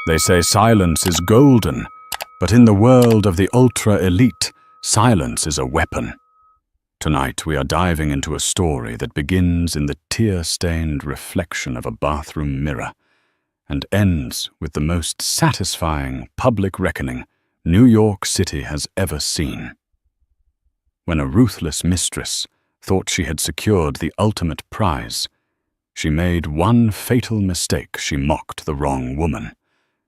They say silence is golden, but in the world of the ultra-elite, silence is a weapon. Tonight we are diving into a story that begins in the tear-stained reflection of a bathroom mirror and ends with the most satisfying public reckoning New York City has ever seen. When a ruthless mistress thought she had secured the ultimate prize, she made one fatal mistake. She mocked the wrong woman.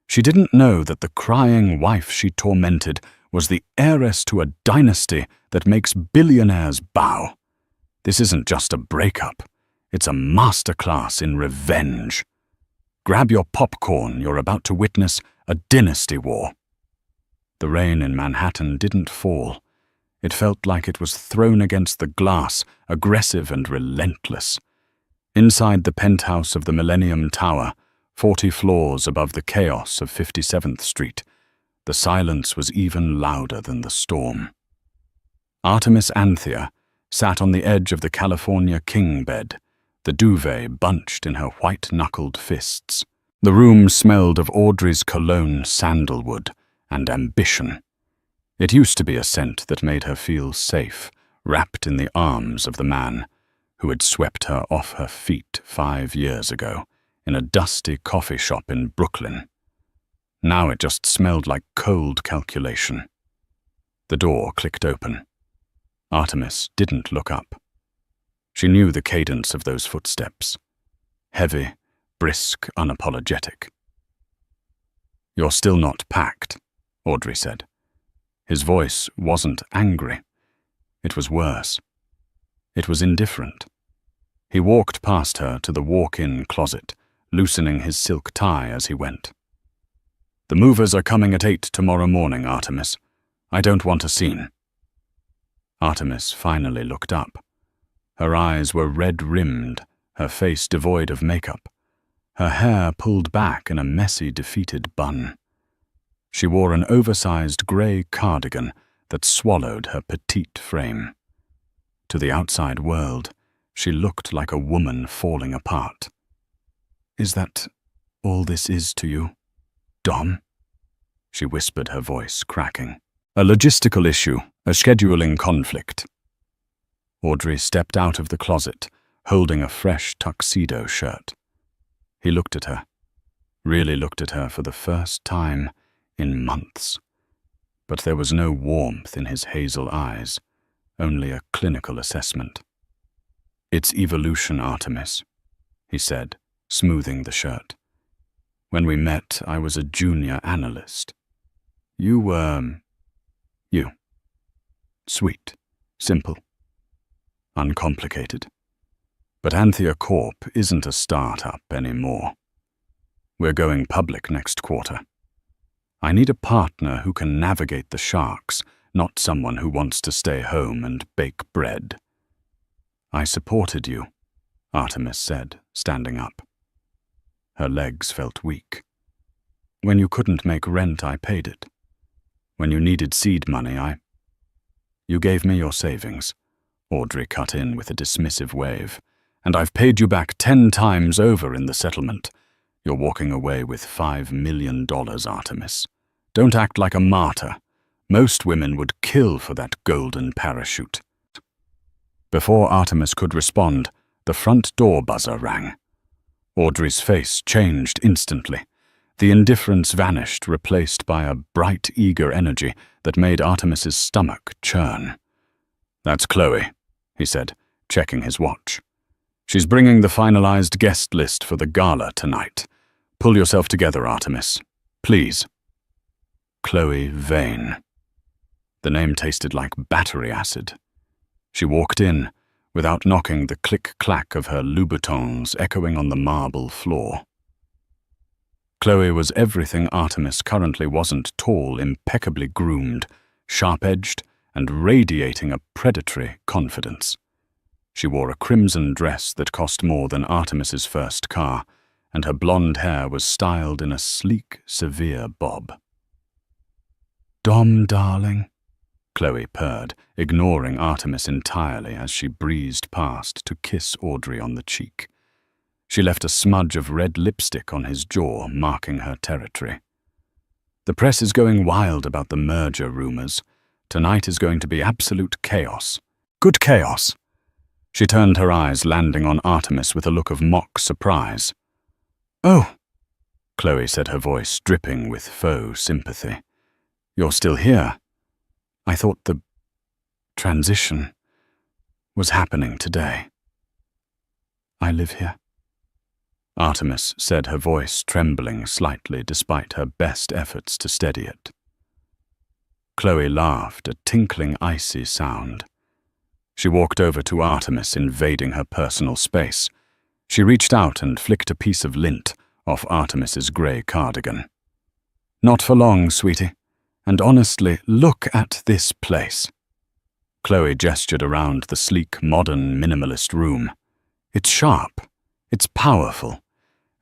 She didn't know that the crying wife she tormented was the heiress to a dynasty that makes billionaires bow. This isn't just a breakup. It's a masterclass in revenge. Grab your popcorn. You're about to witness a dynasty war. The rain in Manhattan didn't fall. It felt like it was thrown against the glass, aggressive and relentless. Inside the penthouse of the Millennium Tower, 40 floors above the chaos of 57th Street, the silence was even louder than the storm. Artemis Anthea sat on the edge of the California king bed, the duvet bunched in her white-knuckled fists. The room smelled of Audrey's cologne sandalwood and ambition. It used to be a scent that made her feel safe, wrapped in the arms of the man who had swept her off her feet 5 years ago in a dusty coffee shop in Brooklyn. Now it just smelled like cold calculation. The door clicked open. Artemis didn't look up. She knew the cadence of those footsteps. Heavy, brisk, unapologetic. "You're still not packed," Audrey said. His voice wasn't angry. It was worse. It was indifferent. He walked past her to the walk-in closet, loosening his silk tie as he went. "The movers are coming at 8 tomorrow morning, Artemis. I don't want a scene." Artemis finally looked up. Her eyes were red-rimmed, her face devoid of makeup, her hair pulled back in a messy, defeated bun. She wore an oversized grey cardigan that swallowed her petite frame. To the outside world, she looked like a woman falling apart. "Is that all this is to you, Dom?" she whispered, her voice cracking. "A logistical issue, a scheduling conflict." Audrey stepped out of the closet, holding a fresh tuxedo shirt. He looked at her, really looked at her for the first time in months. But there was no warmth in his hazel eyes, only a clinical assessment. "It's evolution, Artemis," he said, smoothing the shirt. "When we met, I was a junior analyst. You were... you. Sweet, simple, uncomplicated. But Anthea Corp isn't a start-up anymore. We're going public next quarter. I need a partner who can navigate the sharks, not someone who wants to stay home and bake bread." "I supported you," Artemis said, standing up. Her legs felt weak. "When you couldn't make rent, I paid it. When you needed seed money, You gave me your savings," Audrey cut in with a dismissive wave, "and I've paid you back 10 times over in the settlement. You're walking away with $5 million, Artemis. Don't act like a martyr. Most women would kill for that golden parachute." Before Artemis could respond, the front door buzzer rang. Audrey's face changed instantly. The indifference vanished, replaced by a bright, eager energy that made Artemis's stomach churn. "That's Chloe," he said, checking his watch. "She's bringing the finalized guest list for the gala tonight. Pull yourself together, Artemis. Please." Chloe Vane. The name tasted like battery acid. She walked in, without knocking, the click-clack of her Louboutins echoing on the marble floor. Chloe was everything Artemis currently wasn't: tall, impeccably groomed, sharp-edged, and radiating a predatory confidence. She wore a crimson dress that cost more than Artemis's first car, and her blonde hair was styled in a sleek, severe bob. "Dom, darling," Chloe purred, ignoring Artemis entirely as she breezed past to kiss Audrey on the cheek. She left a smudge of red lipstick on his jaw, marking her territory. The press is going wild about the merger rumors. Tonight is going to be absolute chaos. Good chaos. She turned her eyes, landing on Artemis with a look of mock surprise. "Oh," Chloe said, her voice dripping with faux sympathy. "You're still here? I thought the transition was happening today." "I live here," Artemis said, her voice trembling slightly despite her best efforts to steady it. Chloe laughed, a tinkling, icy sound. She walked over to Artemis, invading her personal space. She reached out and flicked a piece of lint off Artemis's grey cardigan. "Not for long, sweetie. And honestly, look at this place." Chloe gestured around the sleek, modern, minimalist room. "It's sharp. It's powerful.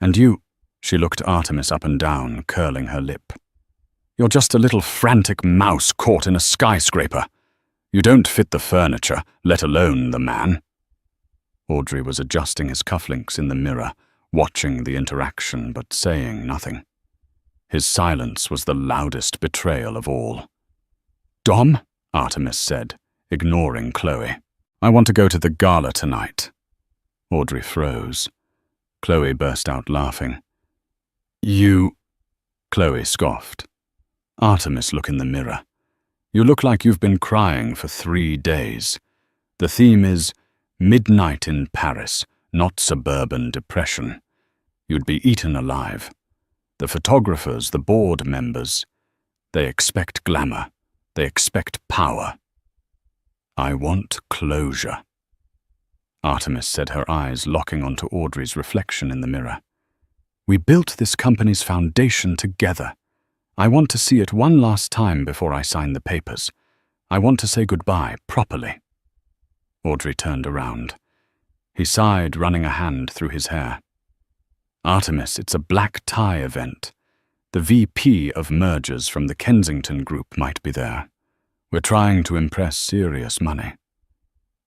And you—" She looked Artemis up and down, curling her lip. "You're just a little frantic mouse caught in a skyscraper. You don't fit the furniture, let alone the man." Audrey was adjusting his cufflinks in the mirror, watching the interaction but saying nothing. His silence was the loudest betrayal of all. "Dom," Artemis said, ignoring Chloe. "I want to go to the gala tonight." Audrey froze. Chloe burst out laughing. "You—" Chloe scoffed. "Artemis, look in the mirror. You look like you've been crying for 3 days. The theme is midnight in Paris, not suburban depression. You'd be eaten alive. The photographers, the board members, they expect glamour. They expect power. I want closure." Artemis said, her eyes locking onto Audrey's reflection in the mirror. "We built this company's foundation together. I want to see it one last time before I sign the papers. I want to say goodbye properly." Audrey turned around. He sighed, running a hand through his hair. "Artemis, it's a black tie event. The VP of mergers from the Kensington Group might be there. We're trying to impress serious money.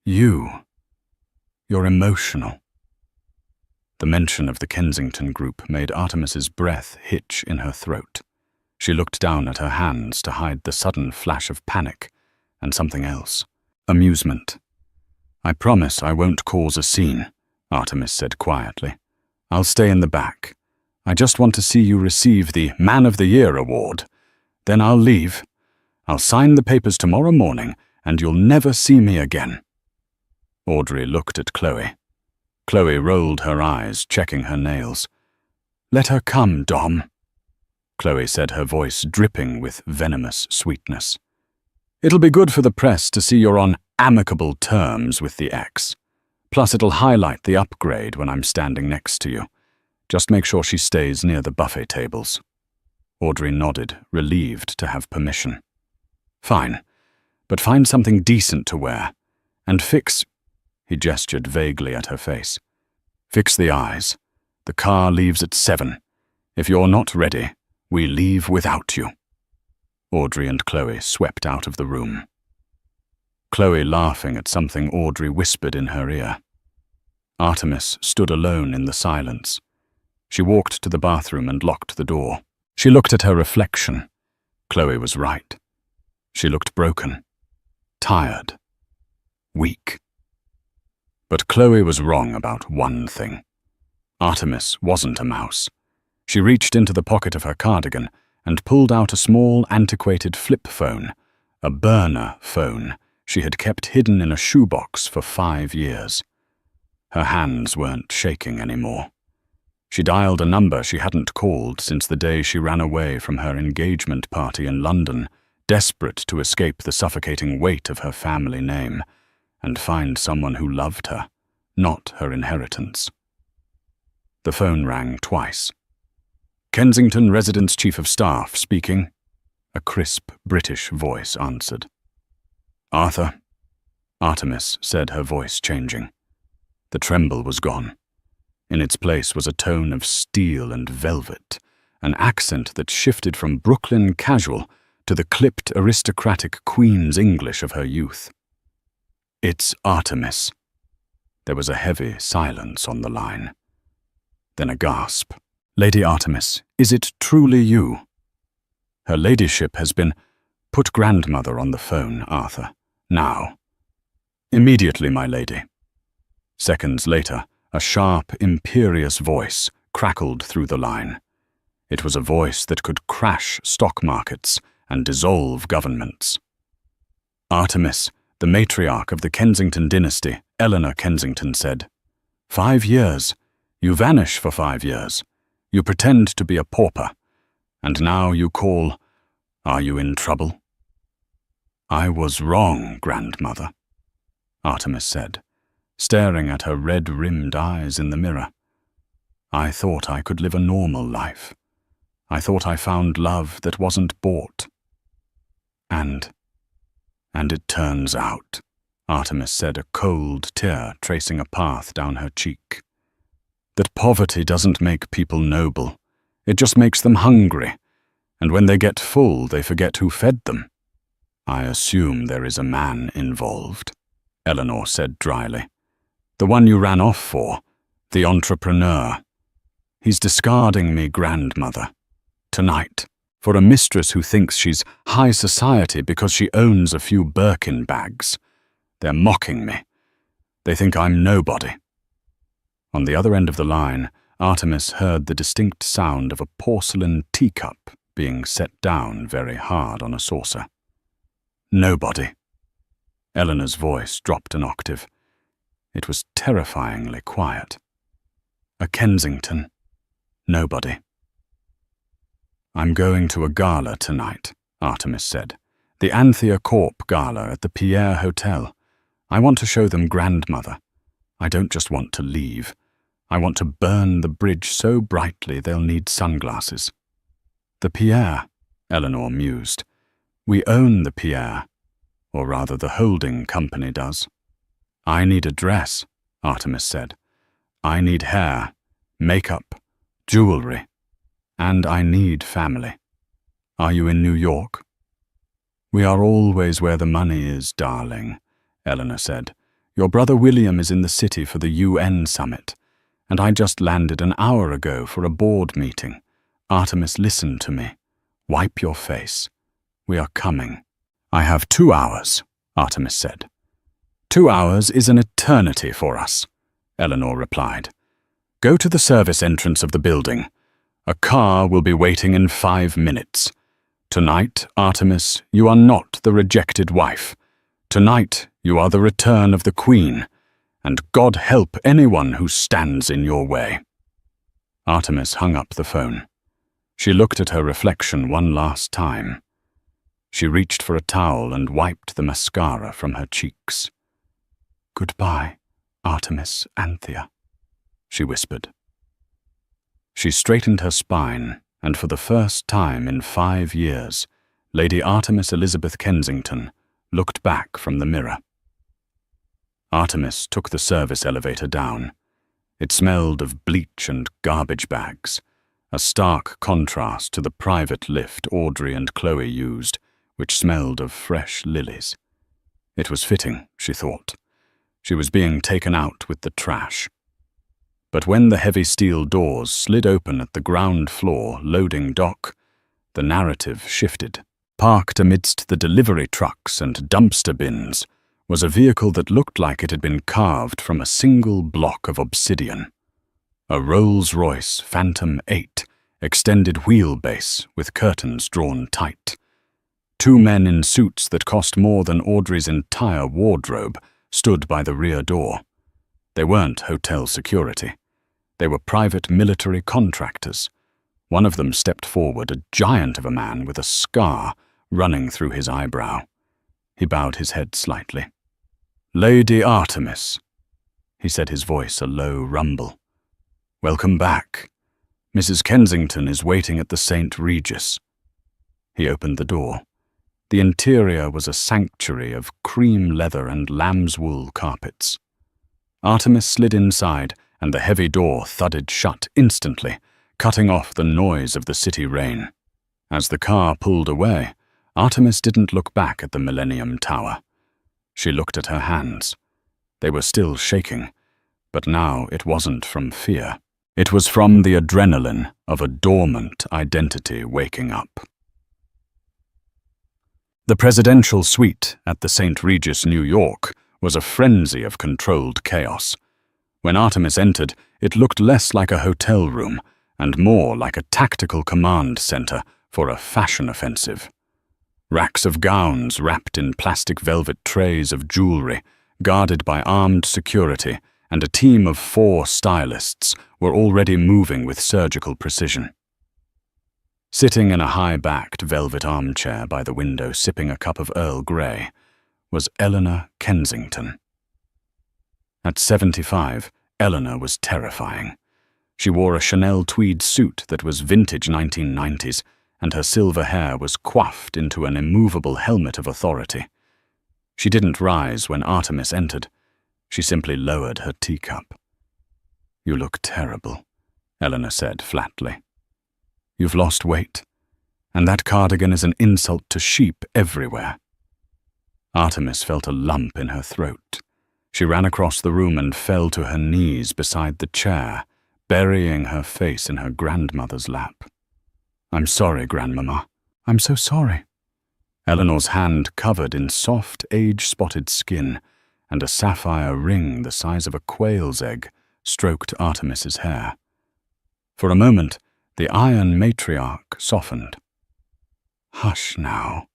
You're emotional." The mention of the Kensington Group made Artemis's breath hitch in her throat. She looked down at her hands to hide the sudden flash of panic and something else. Amusement. "I promise I won't cause a scene," Artemis said quietly. "I'll stay in the back. I just want to see you receive the Man of the Year award. Then I'll leave. I'll sign the papers tomorrow morning, and you'll never see me again." Audrey looked at Chloe. Chloe rolled her eyes, checking her nails. "Let her come, Dom," Chloe said, her voice dripping with venomous sweetness. "It'll be good for the press to see you're on amicable terms with the ex. Plus it'll highlight the upgrade when I'm standing next to you. Just make sure she stays near the buffet tables." Audrey nodded, relieved to have permission. "Fine, but find something decent to wear. And fix—" he gestured vaguely at her face. "Fix the eyes. The car leaves at 7. If you're not ready, we leave without you." Audrey and Chloe swept out of the room. Chloe laughing at something Audrey whispered in her ear. Artemis stood alone in the silence. She walked to the bathroom and locked the door. She looked at her reflection. Chloe was right. She looked broken, tired, weak. But Chloe was wrong about one thing. Artemis wasn't a mouse. She reached into the pocket of her cardigan and pulled out a small, antiquated flip phone, a burner phone she had kept hidden in a shoebox for 5 years. Her hands weren't shaking anymore. She dialed a number she hadn't called since the day she ran away from her engagement party in London, desperate to escape the suffocating weight of her family name and find someone who loved her, not her inheritance. The phone rang twice. "Kensington Residence Chief of Staff speaking," a crisp British voice answered. "Arthur," Artemis said, her voice changing. The tremble was gone. In its place was a tone of steel and velvet, an accent that shifted from Brooklyn casual to the clipped aristocratic Queen's English of her youth. "It's Artemis." There was a heavy silence on the line. then a gasp. "Lady Artemis, is it truly you?" "Her ladyship has been—" "Put grandmother on the phone, Arthur. Now." "Immediately, my lady." Seconds later, a sharp, imperious voice crackled through the line. It was a voice that could crash stock markets and dissolve governments. "Artemis, the matriarch of the Kensington dynasty, Eleanor Kensington, said. 5 years. You vanish for 5 years. You pretend to be a pauper. And now you call. Are you in trouble?" "I was wrong, grandmother," Artemis said, staring at her red-rimmed eyes in the mirror. "I thought I could live a normal life. I thought I found love that wasn't bought. And it turns out," Artemis said, a cold tear tracing a path down her cheek, "that poverty doesn't make people noble. It just makes them hungry, and when they get full, they forget who fed them." "I assume there is a man involved," Eleanor said dryly. "The one you ran off for, the entrepreneur. He's discarding me, grandmother. Tonight, for a mistress who thinks she's high society because she owns a few Birkin bags. They're mocking me. They think I'm nobody." On the other end of the line, Artemis heard the distinct sound of a porcelain teacup being set down very hard on a saucer. "Nobody." Eleanor's voice dropped an octave. It was terrifyingly quiet. "A Kensington. Nobody." "I'm going to a gala tonight," Artemis said. "The Anthea Corp gala at the Pierre Hotel. I want to show them grandmother. I don't just want to leave. I want to burn the bridge so brightly they'll need sunglasses." "The Pierre," Eleanor mused. "We own the Pierre, or rather the holding company does." "I need a dress," Artemis said. "I need hair, makeup, jewelry, and I need family. Are you in New York?" "We are always where the money is, darling," Eleanor said. "Your brother William is in the city for the UN summit, and I just landed an hour ago for a board meeting. Artemis, listen to me. Wipe your face. We are coming." "I have 2 hours," Artemis said. "2 hours is an eternity for us," Eleanor replied. "Go to the service entrance of the building. A car will be waiting in 5 minutes. Tonight, Artemis, you are not the rejected wife. Tonight, you are the return of the Queen, and God help anyone who stands in your way." Artemis hung up the phone. She looked at her reflection one last time. She reached for a towel and wiped the mascara from her cheeks. "Goodbye, Artemis Anthea," she whispered. She straightened her spine, and for the first time in 5 years, Lady Artemis Elizabeth Kensington looked back from the mirror. Artemis took the service elevator down. It smelled of bleach and garbage bags, a stark contrast to the private lift Audrey and Chloe used, which smelled of fresh lilies. It was fitting, she thought. She was being taken out with the trash. But when the heavy steel doors slid open at the ground floor loading dock, the narrative shifted. Parked amidst the delivery trucks and dumpster bins was a vehicle that looked like it had been carved from a single block of obsidian. A Rolls-Royce Phantom 8, extended wheelbase with curtains drawn tight. 2 men in suits that cost more than Audrey's entire wardrobe stood by the rear door. They weren't hotel security. They were private military contractors. One of them stepped forward, a giant of a man with a scar running through his eyebrow. He bowed his head slightly. "Lady Artemis," he said, his voice a low rumble. "Welcome back. Mrs. Kensington is waiting at the St. Regis." He opened the door. The interior was a sanctuary of cream leather and lamb's wool carpets. Artemis slid inside, and the heavy door thudded shut instantly, cutting off the noise of the city rain. As the car pulled away, Artemis didn't look back at the Millennium Tower. She looked at her hands. They were still shaking, but now it wasn't from fear. It was from the adrenaline of a dormant identity waking up. The presidential suite at the St. Regis, New York, was a frenzy of controlled chaos. When Artemis entered, it looked less like a hotel room and more like a tactical command center for a fashion offensive. Racks of gowns wrapped in plastic velvet trays of jewelry, guarded by armed security, and a team of 4 stylists were already moving with surgical precision. Sitting in a high-backed velvet armchair by the window sipping a cup of Earl Grey was Eleanor Kensington. At 75, Eleanor was terrifying. She wore a Chanel tweed suit that was vintage 1990s, and her silver hair was coiffed into an immovable helmet of authority. She didn't rise when Artemis entered. She simply lowered her teacup. "You look terrible," Eleanor said flatly. "You've lost weight, and that cardigan is an insult to sheep everywhere." Artemis felt a lump in her throat. She ran across the room and fell to her knees beside the chair, burying her face in her grandmother's lap. "I'm sorry, Grandmama. I'm so sorry." Eleanor's hand covered in soft, age-spotted skin, and a sapphire ring the size of a quail's egg stroked Artemis's hair. For a moment, the iron matriarch softened. "Hush now,"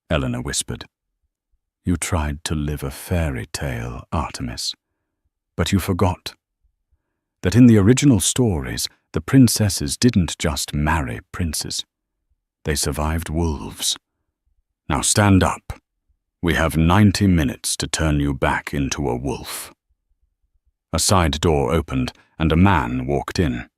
Eleanor whispered. "You tried to live a fairy tale, Artemis, but you forgot that in the original stories, the princesses didn't just marry princes. They survived wolves. Now stand up. We have 90 minutes to turn you back into a wolf." A side door opened, and a man walked in.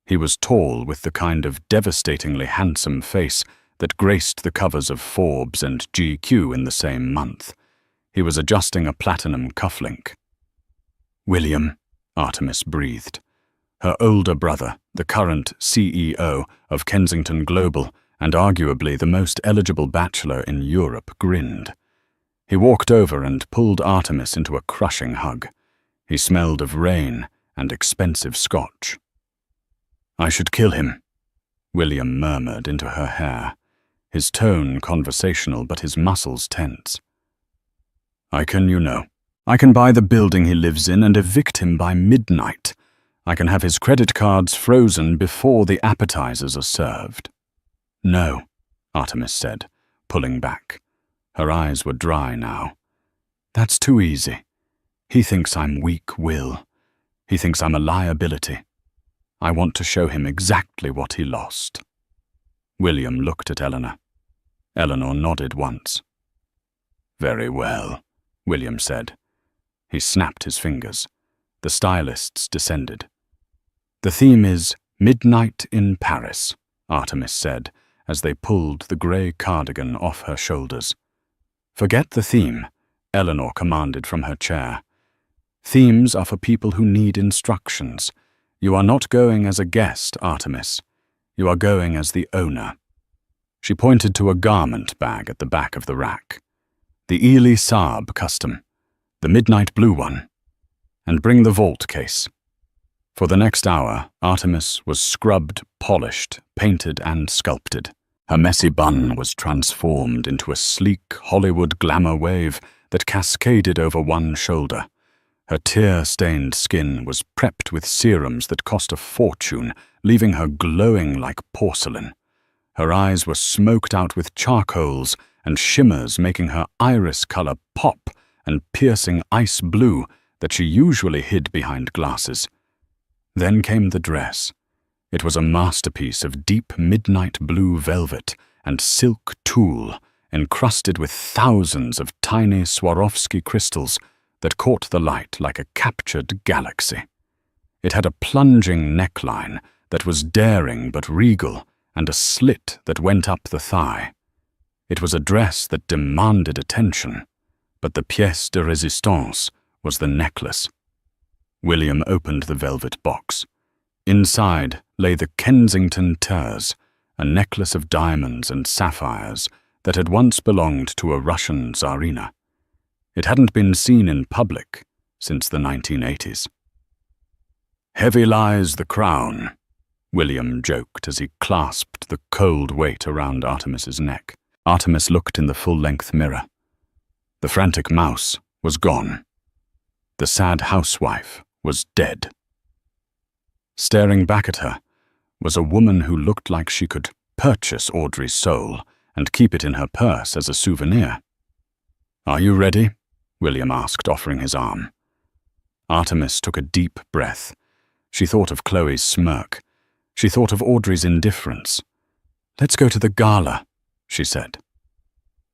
He was tall, with the kind of devastatingly handsome face that graced the covers of Forbes and GQ in the same month. He was adjusting a platinum cufflink. "William," Artemis breathed. Her older brother, the current CEO of Kensington Global and arguably the most eligible bachelor in Europe, grinned. He walked over and pulled Artemis into a crushing hug. He smelled of rain and expensive scotch. "I should kill him," William murmured into her hair, his tone conversational but his muscles tense. I can buy the building he lives in and evict him by midnight. I can have his credit cards frozen before the appetizers are served." "No," Artemis said, pulling back. Her eyes were dry now. "That's too easy. He thinks I'm weak-willed. He thinks I'm a liability. I want to show him exactly what he lost." William looked at Eleanor. Eleanor nodded once. "Very well," William said. He snapped his fingers. The stylists descended. "The theme is Midnight in Paris," Artemis said, as they pulled the grey cardigan off her shoulders. "Forget the theme," Eleanor commanded from her chair. "Themes are for people who need instructions. You are not going as a guest, Artemis. You are going as the owner." She pointed to a garment bag at the back of the rack. "The Ely Saab custom, the midnight blue one, and bring the vault case." For the next hour, Artemis was scrubbed, polished, painted, and sculpted. Her messy bun was transformed into a sleek Hollywood glamour wave that cascaded over one shoulder. Her tear-stained skin was prepped with serums that cost a fortune, leaving her glowing like porcelain. Her eyes were smoked out with charcoals and shimmers, making her iris color pop and piercing ice blue that she usually hid behind glasses. Then came the dress. It was a masterpiece of deep midnight blue velvet and silk tulle, encrusted with thousands of tiny Swarovski crystals that caught the light like a captured galaxy. It had a plunging neckline that was daring but regal, and a slit that went up the thigh. It was a dress that demanded attention, but the pièce de résistance was the necklace. William opened the velvet box. Inside lay the Kensington Ters, a necklace of diamonds and sapphires that had once belonged to a Russian Tsarina. It hadn't been seen in public since the 1980s. Heavy lies the crown, William joked as he clasped the cold weight around Artemis's neck. Artemis looked in the full-length mirror. The frantic mouse was gone. The sad housewife was dead. Staring back at her was a woman who looked like she could purchase Audrey's soul and keep it in her purse as a souvenir. "Are you ready?" William asked, offering his arm. Artemis took a deep breath. She thought of Chloe's smirk. She thought of Audrey's indifference. "Let's go to the Gala," she said.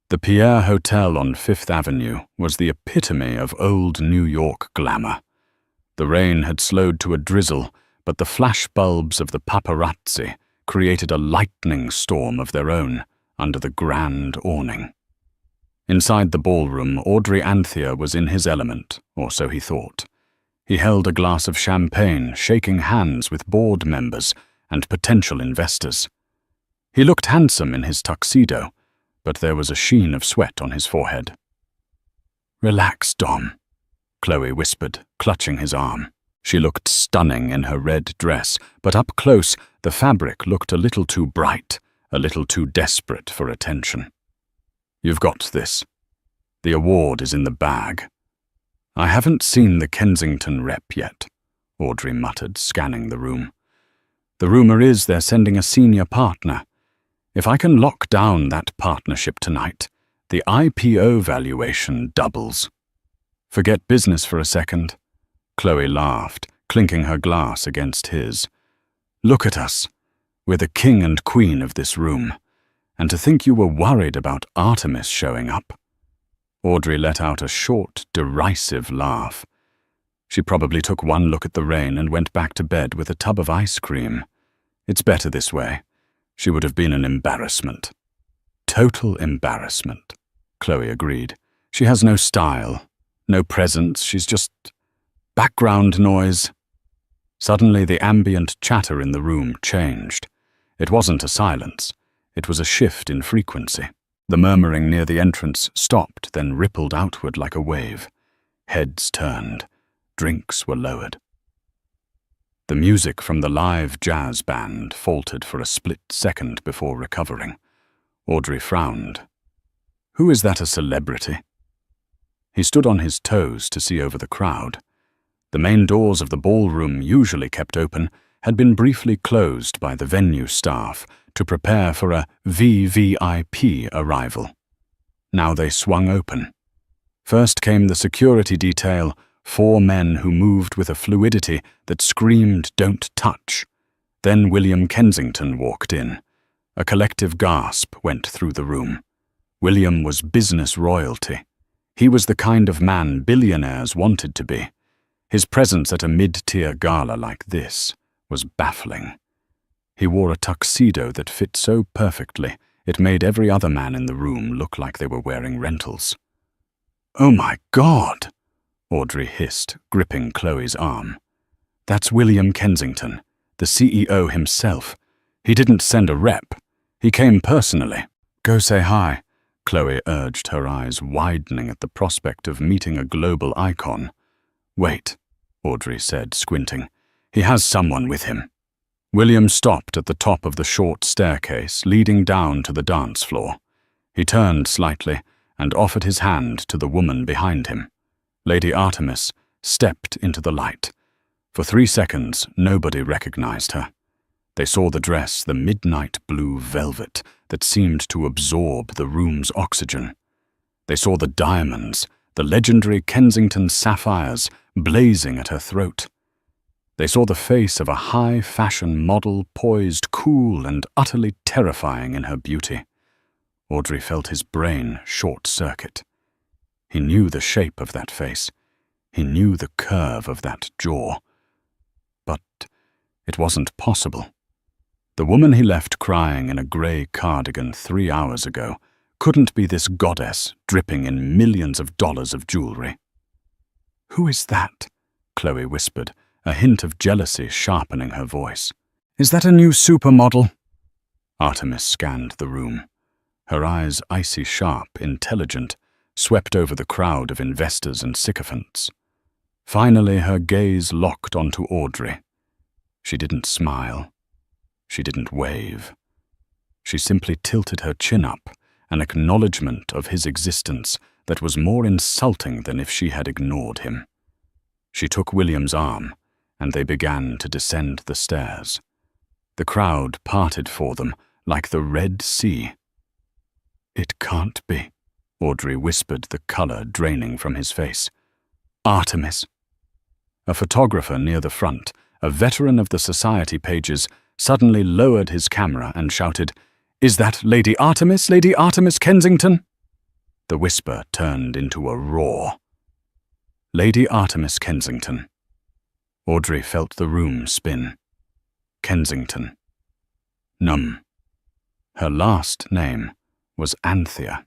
The Pierre Hotel on Fifth Avenue was the epitome of old New York glamour. The rain had slowed to a drizzle, but the flashbulbs of the paparazzi created a lightning storm of their own under the grand awning. Inside the ballroom, Audrey Anthea was in his element, or so he thought. He held a glass of champagne, shaking hands with board members and potential investors. He looked handsome in his tuxedo, but there was a sheen of sweat on his forehead. "Relax, Dom," Chloe whispered, clutching his arm. She looked stunning in her red dress, but up close, the fabric looked a little too bright, a little too desperate for attention. "You've got this. The award is in the bag." "I haven't seen the Kensington rep yet," Audrey muttered, scanning the room. "The rumor is they're sending a senior partner. If I can lock down that partnership tonight, the IPO valuation doubles." "Forget business for a second," Chloe laughed, clinking her glass against his. "Look at us. We're the king and queen of this room. And to think you were worried about Artemis showing up." Audrey let out a short, derisive laugh. She probably took one look at the rain and went back to bed with a tub of ice cream. It's better this way. She would have been an embarrassment. "Total embarrassment," Chloe agreed. "She has no style, no presence, she's just background noise." Suddenly the ambient chatter in the room changed. It wasn't a silence. It was a shift in frequency. The murmuring near the entrance stopped, then rippled outward like a wave. Heads turned. Drinks were lowered. The music from the live jazz band faltered for a split second before recovering. Audrey frowned. "Who is that, a celebrity?" He stood on his toes to see over the crowd. The main doors of the ballroom, usually kept open, had been briefly closed by the venue staff to prepare for a VVIP arrival. Now they swung open. First came the security detail, 4 men who moved with a fluidity that screamed, "Don't touch." Then William Kensington walked in. A collective gasp went through the room. William was business royalty. He was the kind of man billionaires wanted to be. His presence at a mid-tier gala like this was baffling. He wore a tuxedo that fit so perfectly, it made every other man in the room look like they were wearing rentals. "Oh my God!" Audrey hissed, gripping Chloe's arm. "That's William Kensington, the CEO himself. He didn't send a rep. He came personally." "Go say hi," Chloe urged, her eyes widening at the prospect of meeting a global icon. "Wait," Audrey said, squinting. "He has someone with him." William stopped at the top of the short staircase leading down to the dance floor. He turned slightly and offered his hand to the woman behind him. Lady Artemis stepped into the light. For 3 seconds, nobody recognized her. They saw the dress, the midnight blue velvet that seemed to absorb the room's oxygen. They saw the diamonds, the legendary Kensington sapphires, blazing at her throat. They saw the face of a high-fashion model poised cool and utterly terrifying in her beauty. Audrey felt his brain short-circuit. He knew the shape of that face. He knew the curve of that jaw. But it wasn't possible. The woman he left crying in a grey cardigan 3 hours ago couldn't be this goddess dripping in millions of dollars of jewelry. "Who is that?" Chloe whispered, a hint of jealousy sharpening her voice. "Is that a new supermodel?" Artemis scanned the room. Her eyes icy sharp, intelligent, swept over the crowd of investors and sycophants. Finally, her gaze locked onto Audrey. She didn't smile. She didn't wave. She simply tilted her chin up, an acknowledgement of his existence that was more insulting than if she had ignored him. She took William's arm, and they began to descend the stairs. The crowd parted for them like the Red Sea. "It can't be," Audrey whispered, the color draining from his face. "Artemis." A photographer near the front, a veteran of the society pages, suddenly lowered his camera and shouted, "Is that Lady Artemis, Lady Artemis Kensington?" The whisper turned into a roar. Lady Artemis Kensington. Audrey felt the room spin. Kensington. Numb. Her last name was Anthea.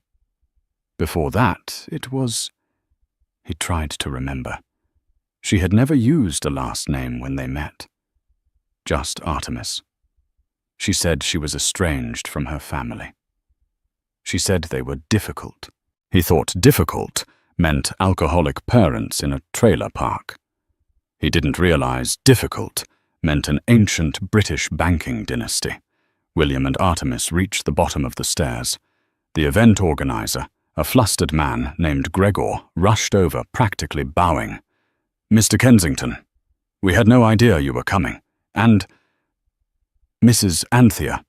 Before that, it was... He tried to remember. She had never used a last name when they met. Just Artemis. She said she was estranged from her family. She said they were difficult. He thought difficult meant alcoholic parents in a trailer park. He didn't realize difficult meant an ancient British banking dynasty. William and Artemis reached the bottom of the stairs. The event organizer, a flustered man named Gregor, rushed over, practically bowing. "Mr. Kensington, we had no idea you were coming. And Mrs. Anthea."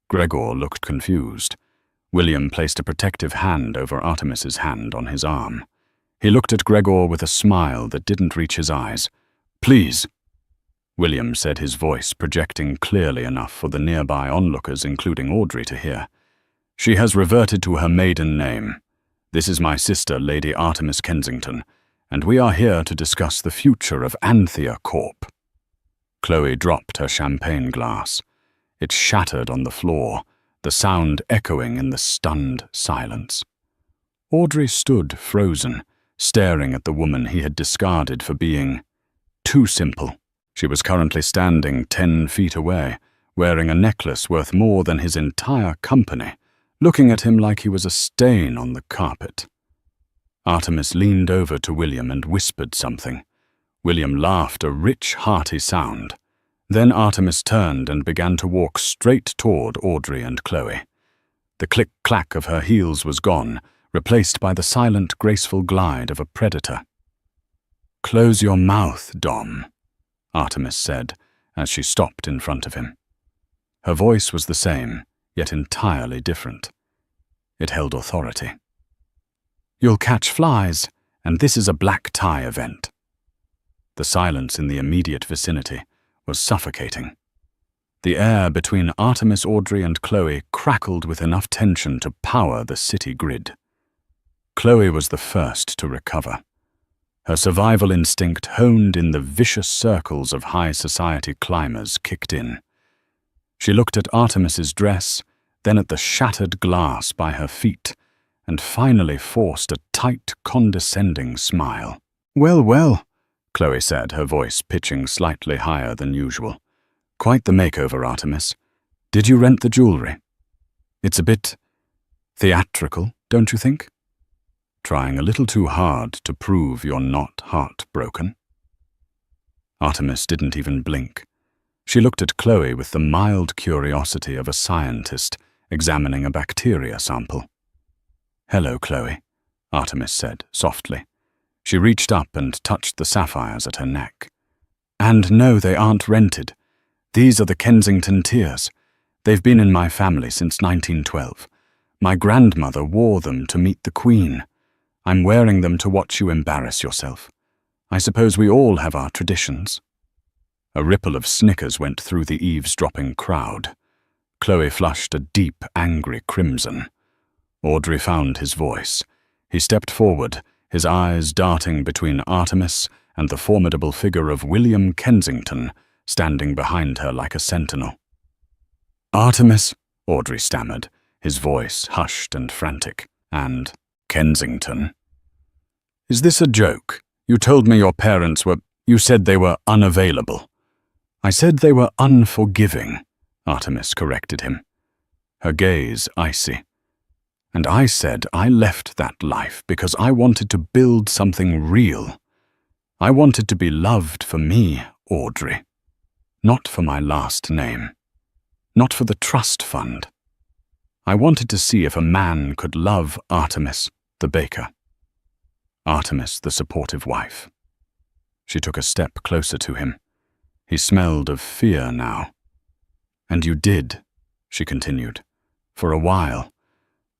Gregor looked confused. William placed a protective hand over Artemis's hand on his arm. He looked at Gregor with a smile that didn't reach his eyes. "Please," William said, his voice projecting clearly enough for the nearby onlookers, including Audrey, to hear. "She has reverted to her maiden name. This is my sister, Lady Artemis Kensington, and we are here to discuss the future of Anthea Corp." Chloe dropped her champagne glass. It shattered on the floor, the sound echoing in the stunned silence. Audrey stood frozen, staring at the woman he had discarded for being too simple. She was currently standing 10 feet away, wearing a necklace worth more than his entire company, looking at him like he was a stain on the carpet. Artemis leaned over to William and whispered something. William laughed, a rich, hearty sound. Then Artemis turned and began to walk straight toward Audrey and Chloe. The click-clack of her heels was gone, replaced by the silent, graceful glide of a predator. "Close your mouth, Dom," Artemis said, as she stopped in front of him. Her voice was the same, yet entirely different. It held authority. "You'll catch flies, and this is a black tie event." The silence in the immediate vicinity was suffocating. The air between Artemis, Audrey, and Chloe crackled with enough tension to power the city grid. Chloe was the first to recover. Her survival instinct, honed in the vicious circles of high society climbers, kicked in. She looked at Artemis's dress, then at the shattered glass by her feet, and finally forced a tight, condescending smile. "Well, well," Chloe said, her voice pitching slightly higher than usual. "Quite the makeover, Artemis. Did you rent the jewelry? It's a bit theatrical, don't you think? Trying a little too hard to prove you're not heartbroken." Artemis didn't even blink. She looked at Chloe with the mild curiosity of a scientist examining a bacteria sample. "Hello, Chloe," Artemis said softly. She reached up and touched the sapphires at her neck. "And no, they aren't rented. These are the Kensington tears. They've been in my family since 1912. My grandmother wore them to meet the Queen. I'm wearing them to watch you embarrass yourself. I suppose we all have our traditions." A ripple of snickers went through the eavesdropping crowd. Chloe flushed a deep, angry crimson. Audrey found his voice. He stepped forward, his eyes darting between Artemis and the formidable figure of William Kensington, standing behind her like a sentinel. "Artemis," Audrey stammered, his voice hushed and frantic. "And Kensington. Is this a joke? You told me your parents were... You said they were unavailable." "I said they were unforgiving," Artemis corrected him, her gaze icy. "And I said I left that life because I wanted to build something real. I wanted to be loved for me, Audrey. Not for my last name. Not for the trust fund. I wanted to see if a man could love Artemis, the baker. Artemis, the supportive wife. She took a step closer to him. He smelled of fear now. And you did, she continued, for a while,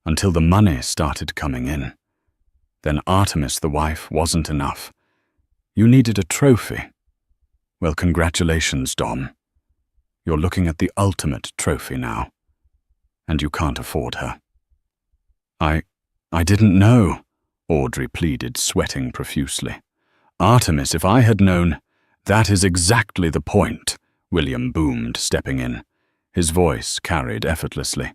until the money started coming in. Then Artemis, the wife, wasn't enough. You needed a trophy. Well, congratulations, Dom. You're looking at the ultimate trophy now. And you can't afford her. I didn't know, Audrey pleaded, sweating profusely. Artemis, if I had known— That is exactly the point, William boomed, stepping in. His voice carried effortlessly.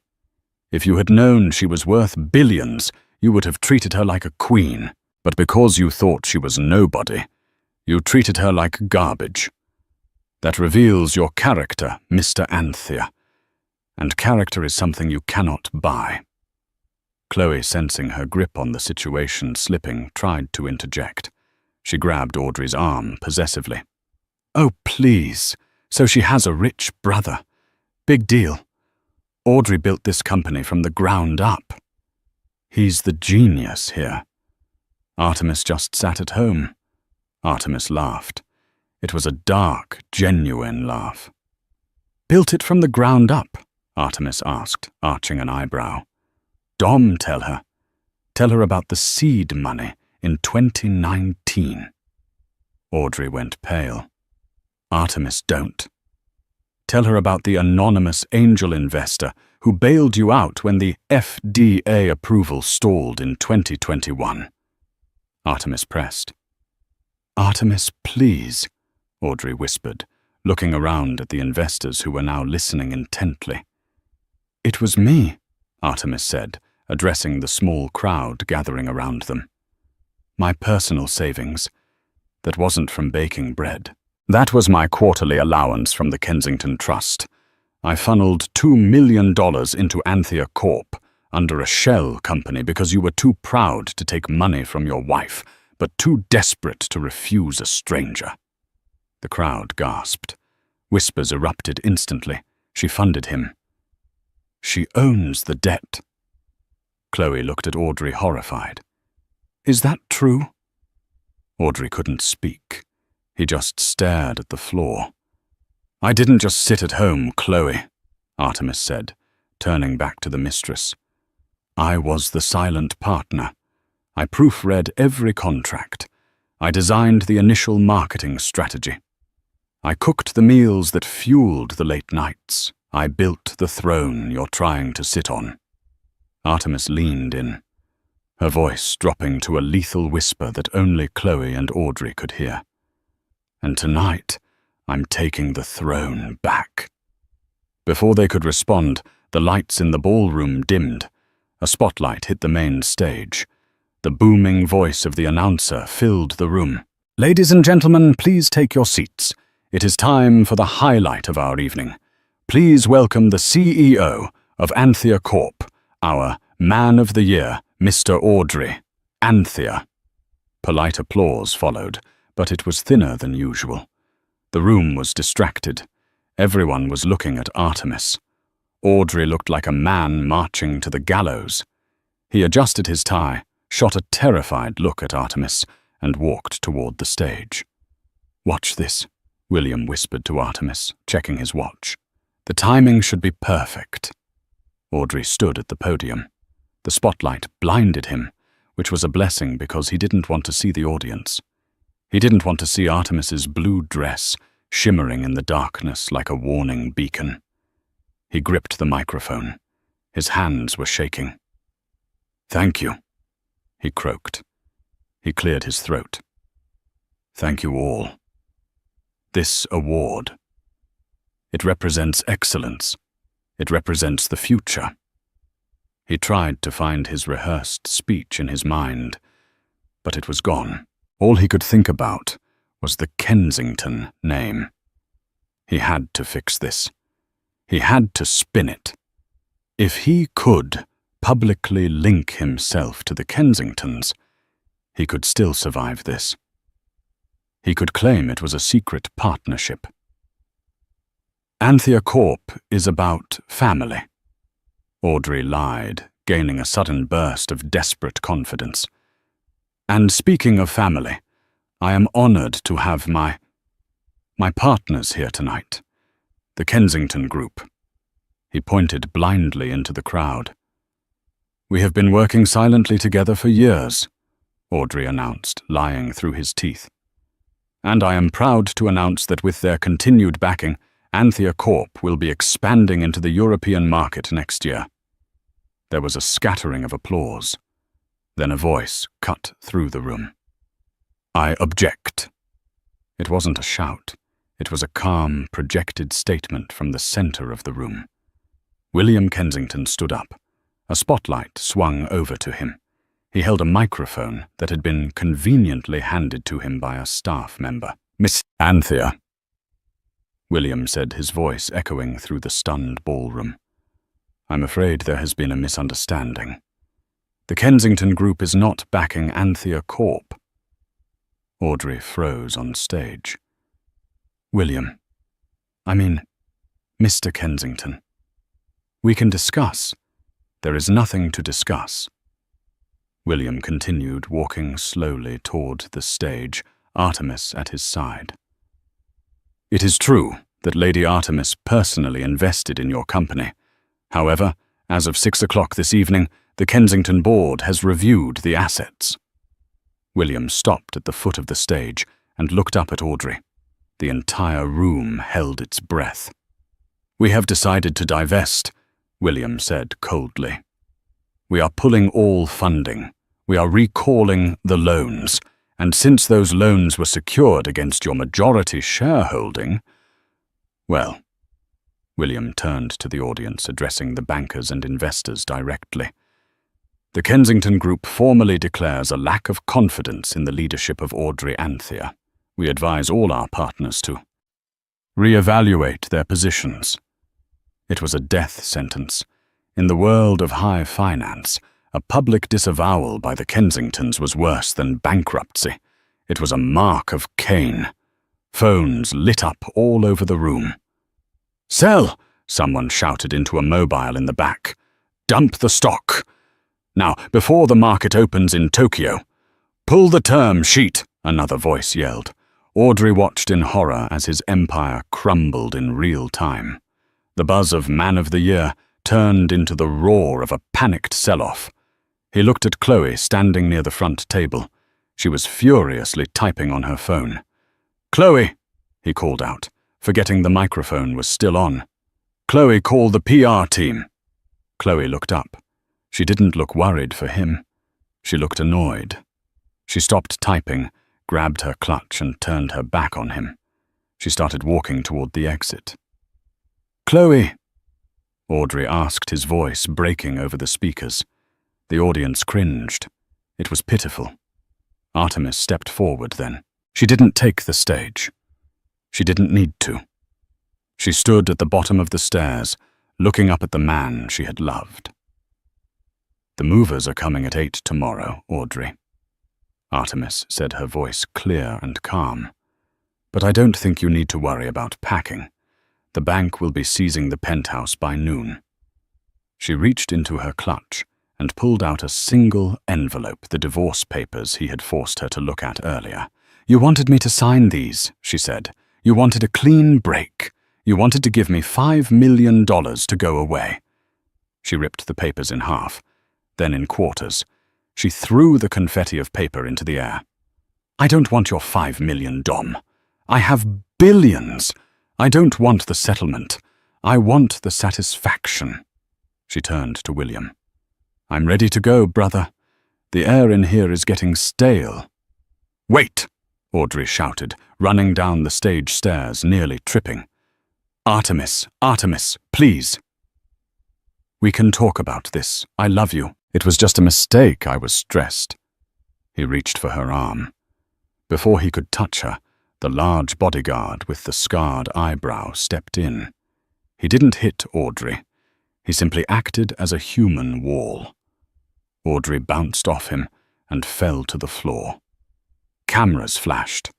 If you had known she was worth billions, you would have treated her like a queen. But because you thought she was nobody, you treated her like garbage. That reveals your character, Mr. Anthea. And character is something you cannot buy. Chloe, sensing her grip on the situation slipping, tried to interject. She grabbed Audrey's arm possessively. Oh, please. So she has a rich brother. Big deal. Audrey built this company from the ground up. He's the genius here. Artemis just sat at home. Artemis laughed. It was a dark, genuine laugh. Built it from the ground up? Artemis asked, arching an eyebrow. Dom, tell her. Tell her about the seed money in 2019. Audrey went pale. Artemis, don't. Tell her about the anonymous angel investor who bailed you out when the FDA approval stalled in 2021. Artemis pressed. Artemis, please, Audrey whispered, looking around at the investors who were now listening intently. It was me, Artemis said, addressing the small crowd gathering around them. My personal savings. That wasn't from baking bread. That was my quarterly allowance from the Kensington Trust. I funneled $2 million into Anthea Corp under a shell company because you were too proud to take money from your wife, but too desperate to refuse a stranger. The crowd gasped. Whispers erupted instantly. She funded him. She owns the debt. Chloe looked at Audrey, horrified. Is that true? Audrey couldn't speak. He just stared at the floor. I didn't just sit at home, Chloe, Artemis said, turning back to the mistress. I was the silent partner. I proofread every contract. I designed the initial marketing strategy. I cooked the meals that fueled the late nights. I built the throne you're trying to sit on. Artemis leaned in, her voice dropping to a lethal whisper that only Chloe and Audrey could hear. And tonight, I'm taking the throne back. Before they could respond, the lights in the ballroom dimmed. A spotlight hit the main stage. The booming voice of the announcer filled the room. Ladies and gentlemen, please take your seats. It is time for the highlight of our evening. Please welcome the CEO of Anthea Corp, our Man of the Year, Mr. Audrey. Anthea. Polite applause followed, but it was thinner than usual. The room was distracted. Everyone was looking at Artemis. Audrey looked like a man marching to the gallows. He adjusted his tie, shot a terrified look at Artemis, and walked toward the stage. Watch this, William whispered to Artemis, checking his watch. The timing should be perfect. Audrey stood at the podium. The spotlight blinded him, which was a blessing because he didn't want to see the audience. He didn't want to see Artemis's blue dress shimmering in the darkness like a warning beacon. He gripped the microphone. His hands were shaking. Thank you, he croaked. He cleared his throat. Thank you all. This award. It represents excellence. It represents the future. He tried to find his rehearsed speech in his mind, but it was gone. All he could think about was the Kensington name. He had to fix this. He had to spin it. If he could publicly link himself to the Kensingtons, he could still survive this. He could claim it was a secret partnership. Anthea Corp is about family. Audrey lied, gaining a sudden burst of desperate confidence. And speaking of family, I am honored to have my partners here tonight, the Kensington Group. He pointed blindly into the crowd. We have been working silently together for years, Audrey announced, lying through his teeth. And I am proud to announce that with their continued backing, Anthea Corp will be expanding into the European market next year. There was a scattering of applause. Then a voice cut through the room. I object. It wasn't a shout. It was a calm, projected statement from the center of the room. William Kensington stood up. A spotlight swung over to him. He held a microphone that had been conveniently handed to him by a staff member. Miss Anthea, William said, his voice echoing through the stunned ballroom. I'm afraid there has been a misunderstanding. The Kensington Group is not backing Anthea Corp. Audrey froze on stage. William, I mean, Mr. Kensington. We can discuss. There is nothing to discuss. William continued, walking slowly toward the stage, Artemis at his side. It is true that Lady Artemis personally invested in your company. However, as of 6 o'clock this evening, the Kensington board has reviewed the assets. William stopped at the foot of the stage and looked up at Audrey. The entire room held its breath. We have decided to divest, William said coldly. We are pulling all funding. We are recalling the loans, and since those loans were secured against your majority shareholding, well, William turned to the audience, addressing the bankers and investors directly. The Kensington Group formally declares a lack of confidence in the leadership of Audrey Anthea. We advise all our partners to re-evaluate their positions. It was a death sentence. In the world of high finance, a public disavowal by the Kensingtons was worse than bankruptcy. It was a mark of Cain. Phones lit up all over the room. Sell, someone shouted into a mobile in the back. Dump the stock. Now, before the market opens in Tokyo. Pull the term sheet, another voice yelled. Audrey watched in horror as his empire crumbled in real time. The buzz of Man of the Year turned into the roar of a panicked sell-off. He looked at Chloe standing near the front table. She was furiously typing on her phone. Chloe, he called out, forgetting the microphone was still on. Chloe, call the PR team. Chloe looked up. She didn't look worried for him. She looked annoyed. She stopped typing, grabbed her clutch and turned her back on him. She started walking toward the exit. Chloe, Audrey asked, his voice breaking over the speakers. The audience cringed. It was pitiful. Artemis stepped forward then. She didn't take the stage. She didn't need to. She stood at the bottom of the stairs, looking up at the man she had loved. The movers are coming at 8 tomorrow, Audrey. Artemis said, her voice clear and calm. But I don't think you need to worry about packing. The bank will be seizing the penthouse by noon. She reached into her clutch and pulled out a single envelope, the divorce papers he had forced her to look at earlier. You wanted me to sign these, she said. You wanted a clean break. You wanted to give me $5 million to go away. She ripped the papers in half, then in quarters. She threw the confetti of paper into the air. I don't want your $5 million, Dom. I have billions. I don't want the settlement. I want the satisfaction. She turned to William. I'm ready to go, brother. The air in here is getting stale. Wait, Audrey shouted, running down the stage stairs, nearly tripping. Artemis, please. We can talk about this. I love you. It was just a mistake, I was stressed. He reached for her arm. Before he could touch her, the large bodyguard with the scarred eyebrow stepped in. He didn't hit Audrey. He simply acted as a human wall. Audrey bounced off him and fell to the floor. Cameras flashed.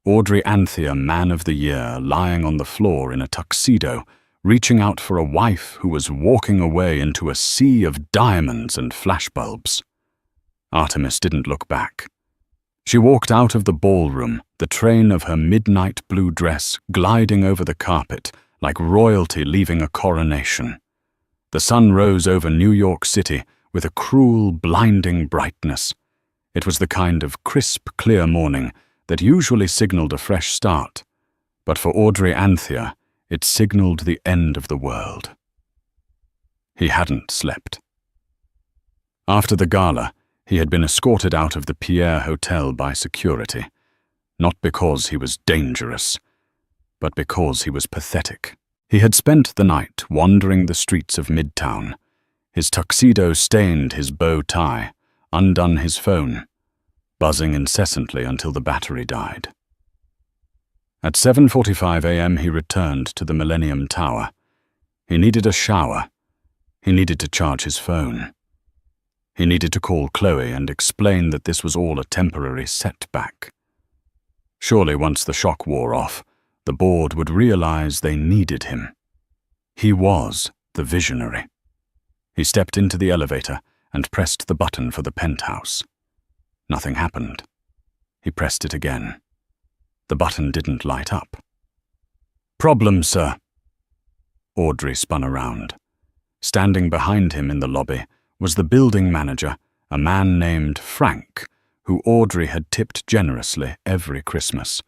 Audrey Anthea, Man of the Year, lying on the floor in a tuxedo, reaching out for a wife who was walking away into a sea of diamonds and flashbulbs. Artemis didn't look back. She walked out of the ballroom, the train of her midnight blue dress gliding over the carpet like royalty leaving a coronation. The sun rose over New York City with a cruel, blinding brightness. It was the kind of crisp, clear morning that usually signaled a fresh start, but for Audrey Anthea, it signaled the end of the world. He hadn't slept. After the gala, he had been escorted out of the Pierre Hotel by security, not because he was dangerous, but because he was pathetic. He had spent the night wandering the streets of Midtown. His tuxedo stained his bow tie, undone his phone, buzzing incessantly until the battery died. At 7:45 a.m. he returned to the Millennium Tower. He needed a shower. He needed to charge his phone. He needed to call Chloe and explain that this was all a temporary setback. Surely once the shock wore off, the board would realize they needed him. He was the visionary. He stepped into the elevator and pressed the button for the penthouse. Nothing happened. He pressed it again. The button didn't light up. "Problem, sir." Audrey spun around. Standing behind him in the lobby was the building manager, a man named Frank, who Audrey had tipped generously every Christmas.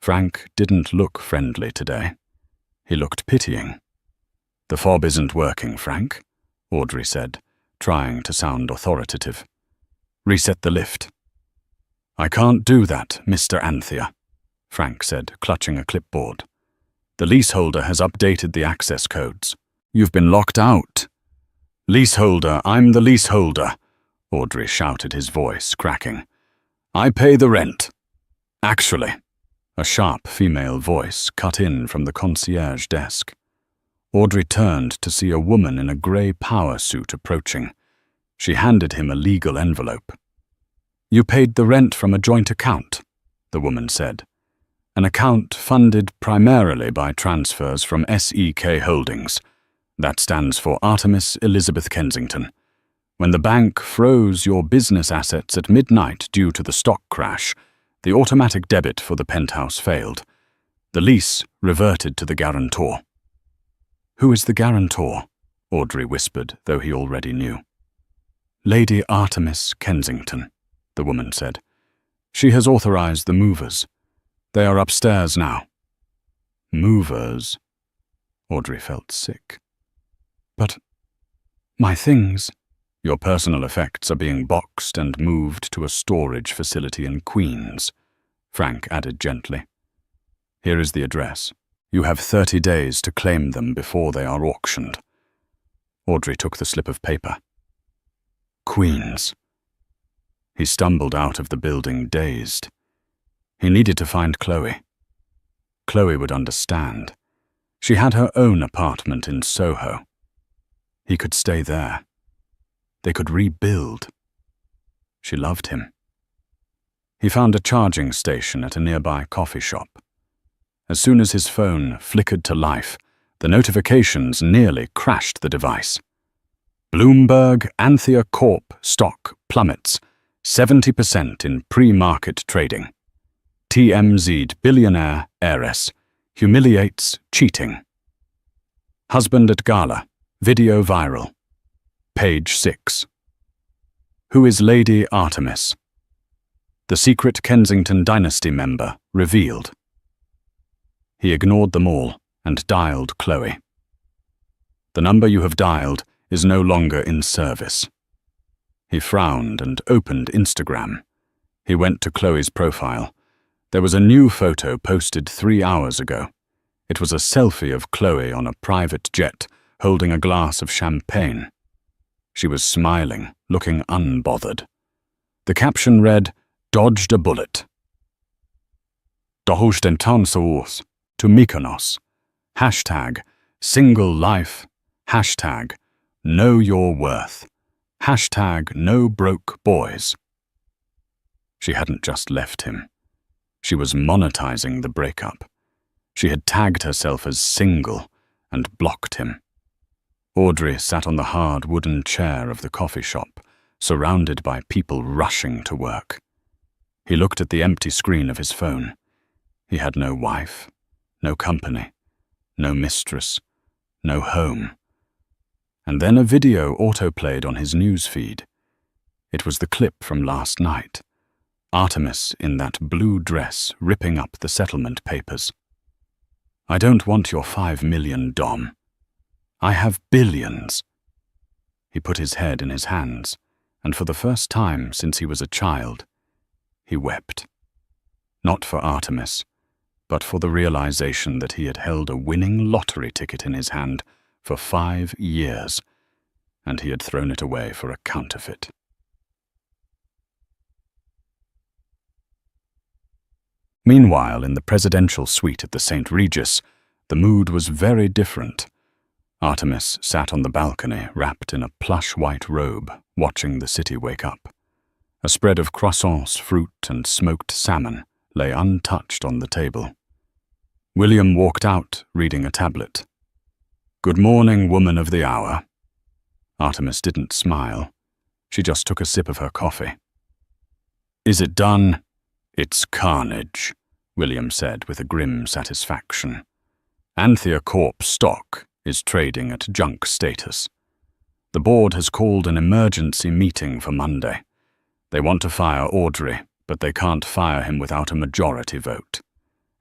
Frank didn't look friendly today. He looked pitying. "The fob isn't working, Frank," Audrey said, trying to sound authoritative. "Reset the lift." "I can't do that, Mr. Anthea," Frank said, clutching a clipboard. "The leaseholder has updated the access codes. You've been locked out." "Leaseholder, I'm the leaseholder," Audrey shouted, his voice cracking. "I pay the rent." "Actually," a sharp female voice cut in from the concierge desk. Audrey turned to see a woman in a grey power suit approaching. She handed him a legal envelope. "You paid the rent from a joint account," the woman said. "An account funded primarily by transfers from SEK Holdings. That stands for Artemis Elizabeth Kensington. When the bank froze your business assets at midnight due to the stock crash, the automatic debit for the penthouse failed. The lease reverted to the guarantor." "Who is the guarantor?" Audrey whispered, though he already knew. "Lady Artemis Kensington," the woman said. "She has authorized the movers. They are upstairs now." "Movers?" Audrey felt sick. "But my things—" "Your personal effects are being boxed and moved to a storage facility in Queens," Frank added gently. "Here is the address. You have 30 days to claim them before they are auctioned." Audrey took the slip of paper. Queens. He stumbled out of the building dazed. He needed to find Chloe. Chloe would understand. She had her own apartment in Soho. He could stay there. They could rebuild. She loved him. He found a charging station at a nearby coffee shop. As soon as his phone flickered to life, the notifications nearly crashed the device. Bloomberg Anthea Corp stock plummets 70% in pre-market trading. TMZ'd billionaire heiress humiliates cheating. Husband at Gala, video viral. Page 6. Who is Lady Artemis? The secret Kensington dynasty member revealed. He ignored them all and dialed Chloe. "The number you have dialed is no longer in service." He frowned and opened Instagram. He went to Chloe's profile. There was a new photo posted 3 hours ago. It was a selfie of Chloe on a private jet, holding a glass of champagne. She was smiling, looking unbothered. The caption read, "Dodged a bullet." Dohust en tansaurs to Mykonos. Hashtag single life. Hashtag know your worth. Hashtag no broke boys. She hadn't just left him. She was monetizing the breakup. She had tagged herself as single and blocked him. Audrey sat on the hard wooden chair of the coffee shop, surrounded by people rushing to work. He looked at the empty screen of his phone. He had no wife, no company, no mistress, no home. And then a video autoplayed on his news feed. It was the clip from last night. Artemis in that blue dress ripping up the settlement papers. "I don't want your 5 million, Dom. I have billions." He put his head in his hands, and for the first time since he was a child, he wept. Not for Artemis, but for the realization that he had held a winning lottery ticket in his hand for 5 years, and he had thrown it away for a counterfeit. Meanwhile, in the presidential suite at the St. Regis, the mood was very different. Artemis sat on the balcony, wrapped in a plush white robe, watching the city wake up. A spread of croissants, fruit, and smoked salmon lay untouched on the table. William walked out, reading a tablet. "Good morning, woman of the hour." Artemis didn't smile. She just took a sip of her coffee. "Is it done?" "It's carnage," William said with a grim satisfaction. "Anthea Corp stock is trading at junk status. The board has called an emergency meeting for Monday. They want to fire Audrey, but they can't fire him without a majority vote.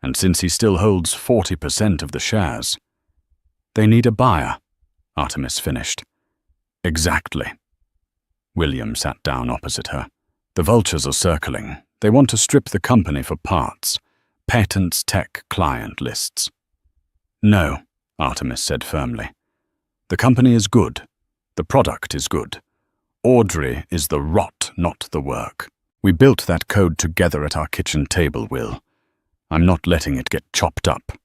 And since he still holds 40% of the shares, they need a buyer," Artemis finished. "Exactly." William sat down opposite her. "The vultures are circling. They want to strip the company for parts. Patents, tech, client lists." "No," Artemis said firmly. "The company is good. The product is good. Audrey is the rot, not the work. We built that code together at our kitchen table, Will. I'm not letting it get chopped up."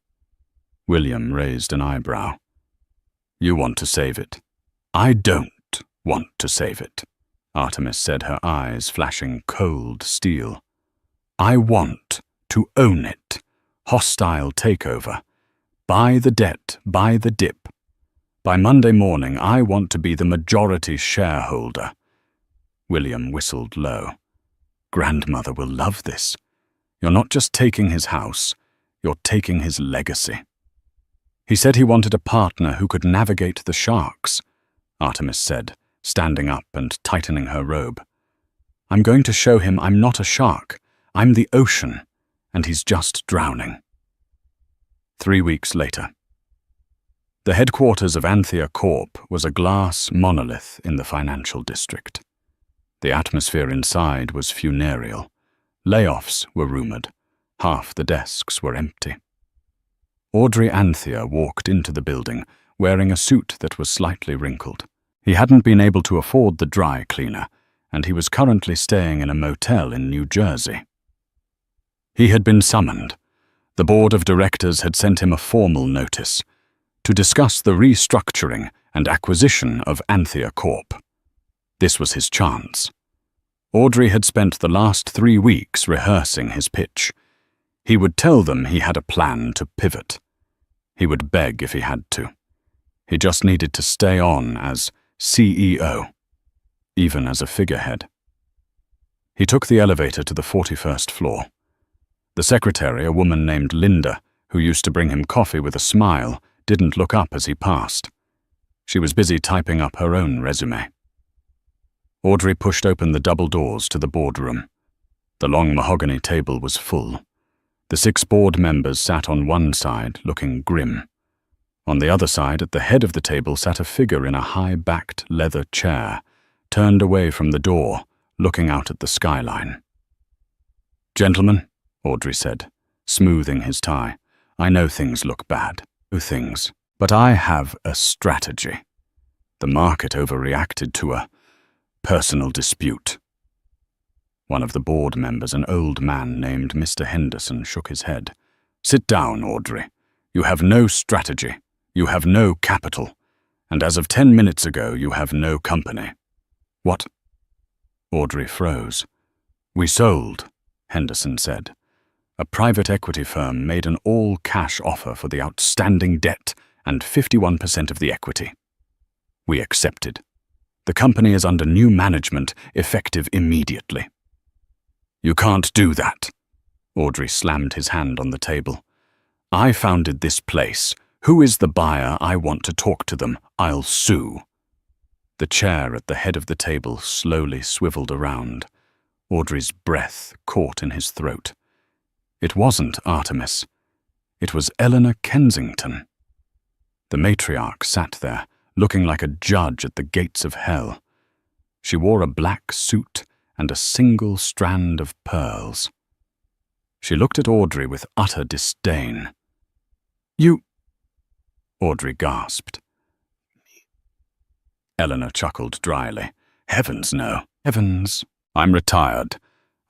William raised an eyebrow. "You want to save it." "I don't want to save it," Artemis said, her eyes flashing cold steel. "I want to own it. Hostile takeover. Buy the debt, buy the dip. By Monday morning, I want to be the majority shareholder." William whistled low. "Grandmother will love this. You're not just taking his house, you're taking his legacy." "He said he wanted a partner who could navigate the sharks," Artemis said, standing up and tightening her robe. "I'm going to show him I'm not a shark. I'm the ocean, and he's just drowning." 3 weeks later. The headquarters of Anthea Corp was a glass monolith in the financial district. The atmosphere inside was funereal. Layoffs were rumored. Half the desks were empty. Audrey Anthea walked into the building, wearing a suit that was slightly wrinkled. He hadn't been able to afford the dry cleaner, and he was currently staying in a motel in New Jersey. He had been summoned. The board of directors had sent him a formal notice to discuss the restructuring and acquisition of Anthea Corp. This was his chance. Audrey had spent the last 3 weeks rehearsing his pitch. He would tell them he had a plan to pivot. He would beg if he had to. He just needed to stay on as CEO, even as a figurehead. He took the elevator to the 41st floor. The secretary, a woman named Linda, who used to bring him coffee with a smile, didn't look up as he passed. She was busy typing up her own resume. Audrey pushed open the double doors to the boardroom. The long mahogany table was full. The 6 board members sat on one side, looking grim. On the other side, at the head of the table, sat a figure in a high-backed leather chair, turned away from the door, looking out at the skyline. "Gentlemen," Audrey said, smoothing his tie, "I know things look bad, but I have a strategy. The market overreacted to a personal dispute." One of the board members, an old man named Mr. Henderson, shook his head. "Sit down, Audrey. You have no strategy. You have no capital. And as of 10 minutes ago, you have no company." "What?" Audrey froze. "We sold," Henderson said. A private equity firm made an all-cash offer for the outstanding debt and 51% of the equity. We accepted. The company is under new management, effective immediately. You can't do that. Audrey slammed his hand on the table. I founded this place. Who is the buyer? I want to talk to them. I'll sue. The chair at the head of the table slowly swiveled around. Audrey's breath caught in his throat. It wasn't Artemis. It was Eleanor Kensington. The matriarch sat there, looking like a judge at the gates of hell. She wore a black suit and a single strand of pearls. She looked at Audrey with utter disdain. You... Audrey gasped. Eleanor chuckled dryly. Heavens, no. Heavens. I'm retired.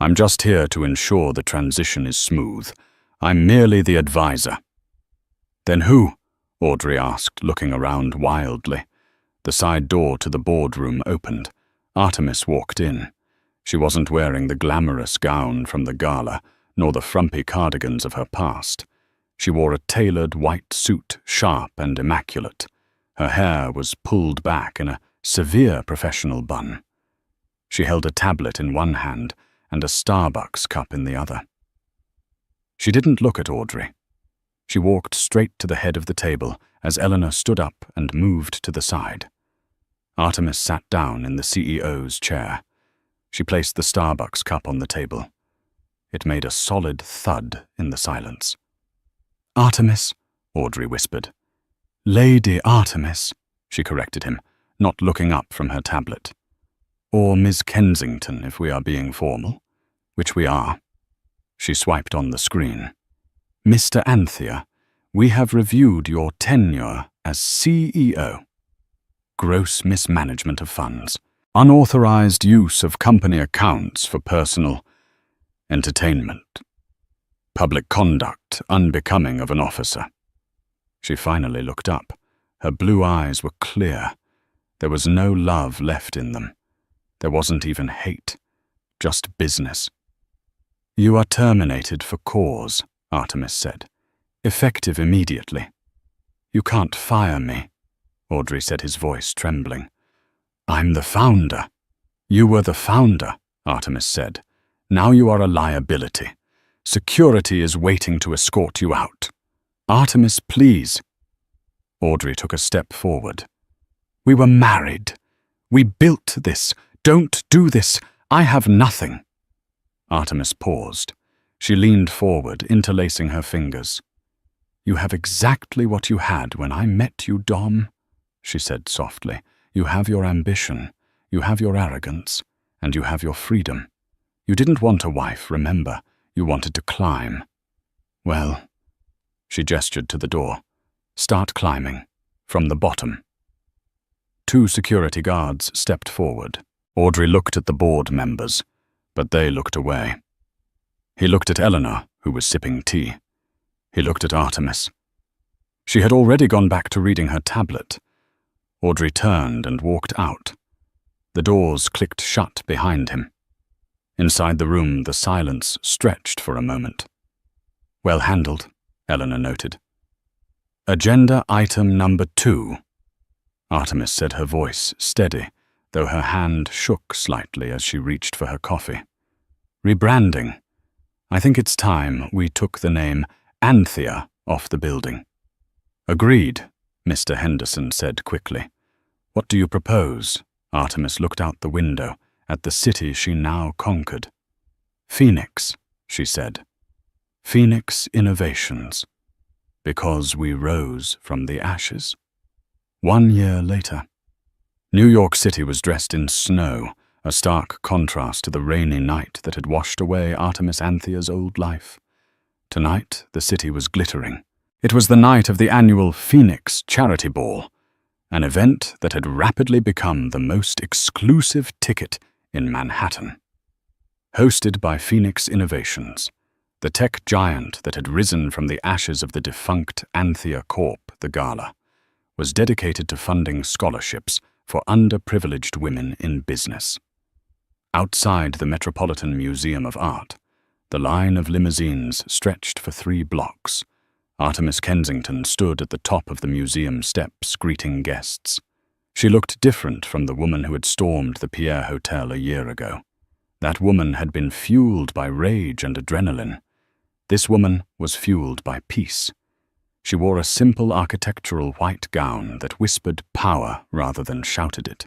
I'm just here to ensure the transition is smooth. I'm merely the advisor. Then who? Audrey asked, looking around wildly. The side door to the boardroom opened. Artemis walked in. She wasn't wearing the glamorous gown from the gala, nor the frumpy cardigans of her past. She wore a tailored white suit, sharp and immaculate. Her hair was pulled back in a severe professional bun. She held a tablet in one hand and a Starbucks cup in the other. She didn't look at Audrey. She walked straight to the head of the table as Eleanor stood up and moved to the side. Artemis sat down in the CEO's chair. She placed the Starbucks cup on the table. It made a solid thud in the silence. Artemis, Audrey whispered. Lady Artemis, she corrected him, not looking up from her tablet. Or Miss Kensington, if we are being formal, which we are. She swiped on the screen. Mr. Anthea, we have reviewed your tenure as CEO. Gross mismanagement of funds, unauthorized use of company accounts for personal entertainment, public conduct unbecoming of an officer. She finally looked up. Her blue eyes were clear. There was no love left in them. There wasn't even hate, just business. You are terminated for cause, Artemis said, effective immediately. You can't fire me, Audrey said, his voice trembling. I'm the founder. You were the founder, Artemis said. Now you are a liability. Security is waiting to escort you out. Artemis, please. Audrey took a step forward. We were married. We built this. Don't do this. I have nothing. Artemis paused. She leaned forward, interlacing her fingers. You have exactly what you had when I met you, Dom, she said softly. You have your ambition, you have your arrogance, and you have your freedom. You didn't want a wife, remember. You wanted to climb. Well, she gestured to the door. Start climbing, from the bottom. 2 security guards stepped forward. Audrey looked at the board members, but they looked away. He looked at Eleanor, who was sipping tea. He looked at Artemis. She had already gone back to reading her tablet. Audrey turned and walked out. The doors clicked shut behind him. Inside the room, the silence stretched for a moment. Well handled, Eleanor noted. Agenda item number 2. Artemis said, her voice steady, though her hand shook slightly as she reached for her coffee. Rebranding. I think it's time we took the name Anthea off the building. Agreed, Mr. Henderson said quickly. What do you propose? Artemis looked out the window at the city she now conquered. Phoenix, she said. Phoenix Innovations. Because we rose from the ashes. 1 year later. New York City was dressed in snow, a stark contrast to the rainy night that had washed away Artemis Anthea's old life. Tonight, the city was glittering. It was the night of the annual Phoenix Charity Ball, an event that had rapidly become the most exclusive ticket in Manhattan. Hosted by Phoenix Innovations, the tech giant that had risen from the ashes of the defunct Anthea Corp, the Gala, was dedicated to funding scholarships for underprivileged women in business. Outside the Metropolitan Museum of Art, The line of limousines stretched for 3 blocks. Artemis Kensington stood at the top of the museum steps, greeting guests. She looked different from the woman who had stormed the Pierre Hotel a year ago. That woman had been fueled by rage and adrenaline. This woman was fueled by peace. She wore a simple architectural white gown that whispered power rather than shouted it.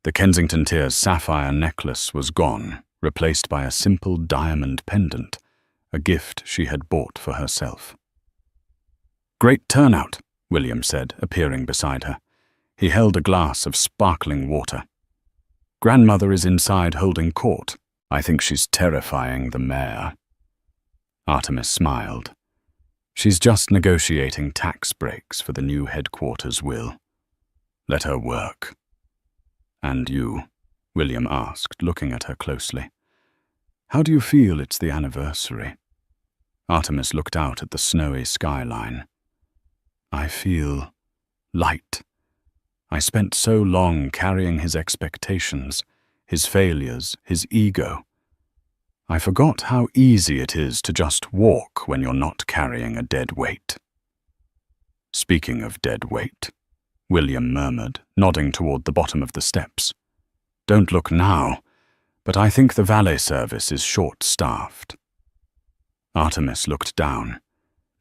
The Kensington Tears sapphire necklace was gone, replaced by a simple diamond pendant, a gift she had bought for herself. "Great turnout," William said, appearing beside her. He held a glass of sparkling water. "Grandmother is inside holding court. I think she's terrifying the mayor." Artemis smiled. "She's just negotiating tax breaks for the new headquarters will. Let her work." "And you?" William asked, looking at her closely. "How do you feel it's the anniversary?" Artemis looked out at the snowy skyline. "I feel light. I spent so long carrying his expectations, his failures, his ego. I forgot how easy it is to just walk when you're not carrying a dead weight." "Speaking of dead weight," William murmured, nodding toward the bottom of the steps. "Don't look now, but I think the valet service is short-staffed." Artemis looked down.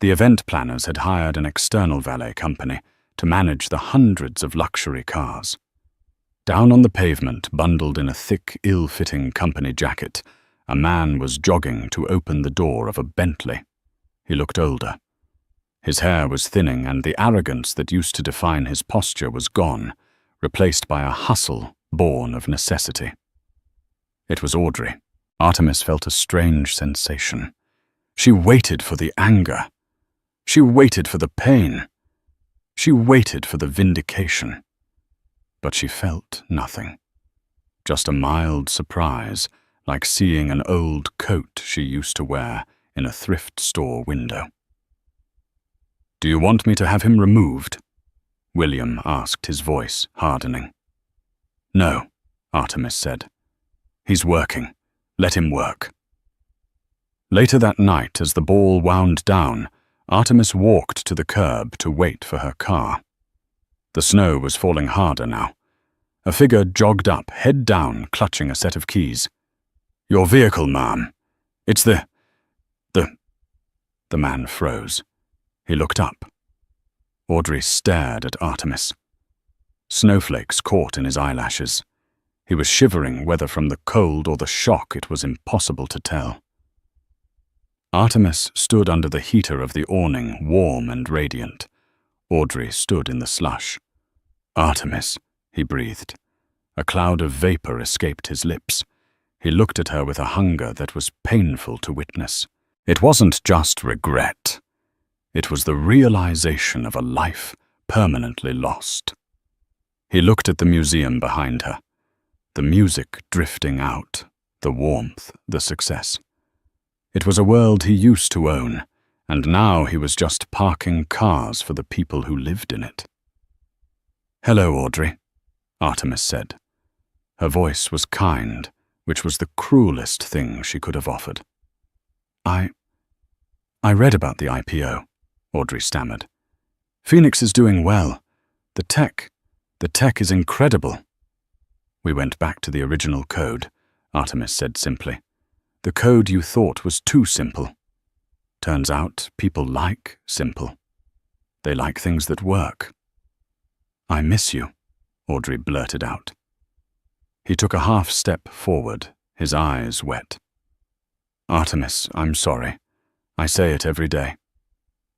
The event planners had hired an external valet company to manage the hundreds of luxury cars. Down on the pavement, bundled in a thick, ill-fitting company jacket, a man was jogging to open the door of a Bentley. He looked older. His hair was thinning, and the arrogance that used to define his posture was gone, replaced by a hustle born of necessity. It was Audrey. Artemis felt a strange sensation. She waited for the anger. She waited for the pain. She waited for the vindication. But she felt nothing. Just a mild surprise, like seeing an old coat she used to wear in a thrift store window. "Do you want me to have him removed?" William asked, his voice hardening. "No," Artemis said. "He's working. Let him work." Later that night, as the ball wound down, Artemis walked to the curb to wait for her car. The snow was falling harder now. A figure jogged up, head down, clutching a set of keys. "Your vehicle, ma'am. It's the... The man froze. He looked up. Audrey stared at Artemis. Snowflakes caught in his eyelashes. He was shivering, whether from the cold or the shock it was impossible to tell. Artemis stood under the heater of the awning, warm and radiant. Audrey stood in the slush. "Artemis," he breathed. A cloud of vapor escaped his lips. He looked at her with a hunger that was painful to witness. It wasn't just regret. It was the realization of a life permanently lost. He looked at the museum behind her. The music drifting out, the warmth, the success. It was a world he used to own, and now he was just parking cars for the people who lived in it. "Hello, Audrey," Artemis said. Her voice was kind, which was the cruelest thing she could have offered. I read about the IPO, Audrey stammered. "Phoenix is doing well. The tech is incredible." "We went back to the original code," Artemis said simply. "The code you thought was too simple. Turns out people like simple. They like things that work." "I miss you," Audrey blurted out. He took a half step forward, his eyes wet. "Artemis, I'm sorry. I say it every day.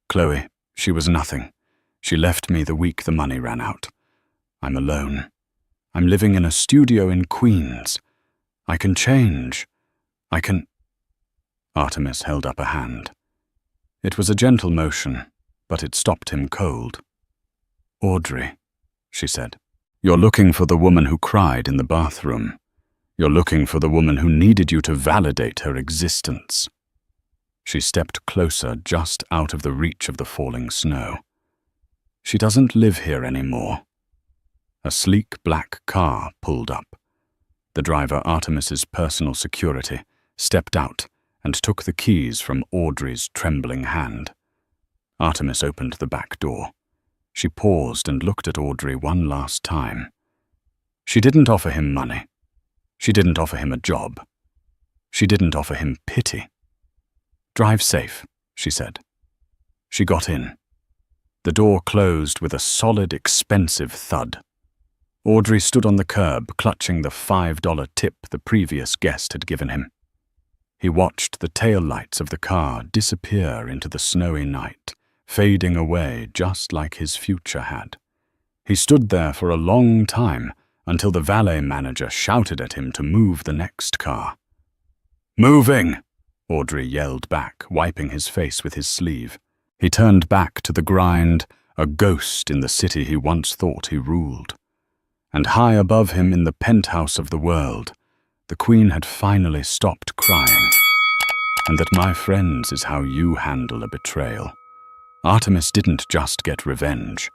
Chloe, she was nothing. She left me the week the money ran out. I'm alone. I'm living in a studio in Queens. I can change. I can..." Artemis held up a hand. It was a gentle motion, but it stopped him cold. "Audrey," she said, "you're looking for the woman who cried in the bathroom. You're looking for the woman who needed you to validate her existence." She stepped closer, just out of the reach of the falling snow. "She doesn't live here anymore." A sleek black car pulled up. The driver, Artemis's personal security, stepped out, and took the keys from Audrey's trembling hand. Artemis opened the back door. She paused and looked at Audrey one last time. She didn't offer him money. She didn't offer him a job. She didn't offer him pity. "Drive safe," she said. She got in. The door closed with a solid, expensive thud. Audrey stood on the curb, clutching the $5 tip the previous guest had given him. He watched the tail lights of the car disappear into the snowy night, fading away just like his future had. He stood there for a long time until the valet manager shouted at him to move the next car. "Moving!" Audrey yelled back, wiping his face with his sleeve. He turned back to the grind, a ghost in the city he once thought he ruled. And high above him in the penthouse of the world, the Queen had finally stopped crying. And that, my friends, is how you handle a betrayal. Artemis didn't just get revenge.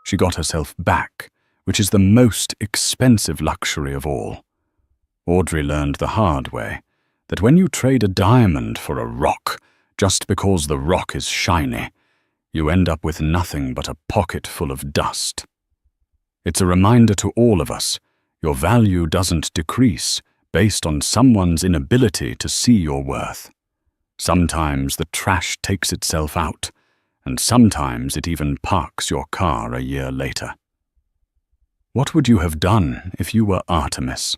She got herself back, which is the most expensive luxury of all. Audrey learned the hard way that when you trade a diamond for a rock, just because the rock is shiny, you end up with nothing but a pocket full of dust. It's a reminder to all of us, your value doesn't decrease based on someone's inability to see your worth. Sometimes the trash takes itself out, and sometimes it even parks your car a year later. What would you have done if you were Artemis?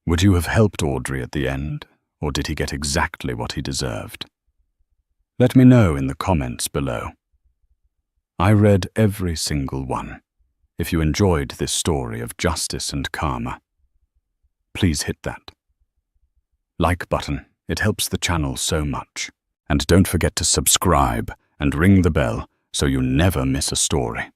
Would you have helped Audrey at the end, or did he get exactly what he deserved? Let me know in the comments below. I read every single one. If you enjoyed this story of justice and karma, please hit that like button. It helps the channel so much. And don't forget to subscribe and ring the bell so you never miss a story.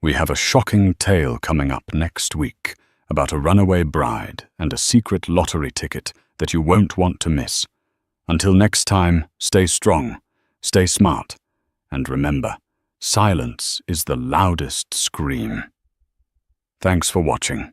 We have a shocking tale coming up next week about a runaway bride and a secret lottery ticket that you won't want to miss. Until next time, stay strong, stay smart, and remember, silence is the loudest scream. Thanks for watching.